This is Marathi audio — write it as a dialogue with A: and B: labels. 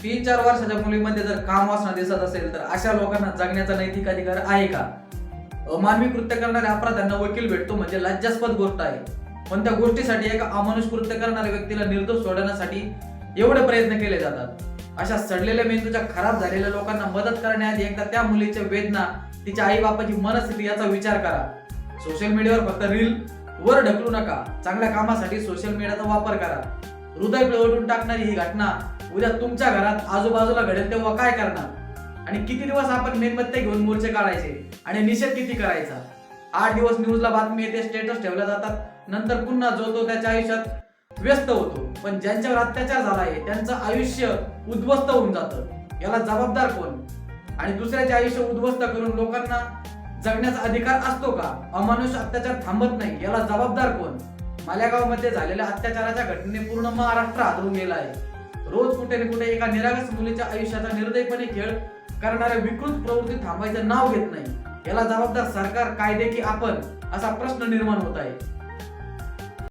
A: 3-4 वर्षाच्या मुलीमध्ये जर काम वासना दिसत असेल तर अशा लोकांना जगण्याचा नैतिक अधिकार आहे का? अमानवी कृत्य करणाऱ्या अपराध्यांना वकील भेटतो म्हणजे लज्जास्पद गोष्ट आहे. पण त्या गोष्टीसाठी एका अमानुष कृत्य करणाऱ्या व्यक्तीला निर्दोष सोडवण्यासाठी एवढे प्रयत्न केले जातात. अशा सडलेल्या मेंदूच्या खराब झालेल्या लोकांना मदत करण्याआधी एकदा त्या मुलीच्या वेदना, तिच्या आई बापाची मनस्थिती याचा विचार करा. सोशल मीडियावर फक्त रील वर ढकलू नका. चांगल्या कामासाठी सोशल मीडियाचा वापर करा. हृदय पिळवटून टाकणारी ही घटना उद्या तुमच्या घरात आजूबाजूला घडेल तेव्हा काय करणार? आणि किती दिवस आपण मेणबत्त्या घेऊन मोर्चे काढायचे आणि निषेध किती करायचा? 8 दिवस न्यूजला बातमी येते, स्टेटस ठेवल्या जातात, नंतर पुन्हा जो तो त्याच्या आयुष्यात व्यस्त होतो. पण ज्यांच्यावर अत्याचार झालाय त्यांचं आयुष्य उद्ध्वस्त होऊन जातं. याला जबाबदार कोण? आणि दुसऱ्याचे आयुष्य उद्ध्वस्त करून लोकांना जगण्याचा अधिकार असतो का? अमानुष अत्याचार थांबत नाही, याला जबाबदार कोण? मालेगावमध्ये झालेल्या अत्याचाराच्या घटनेने पूर्ण महाराष्ट्र हादरून गेला आहे. रोज कुठे ना कुठे एका निरागस मुलीच्या आयुष्याचा निर्दयपणे खेळ करणाऱ्या विकृत प्रवृत्ती थांबायचं नाव घेत नाही. याला जबाबदार सरकार, कायदे की आपण, असा प्रश्न निर्माण होत आहे.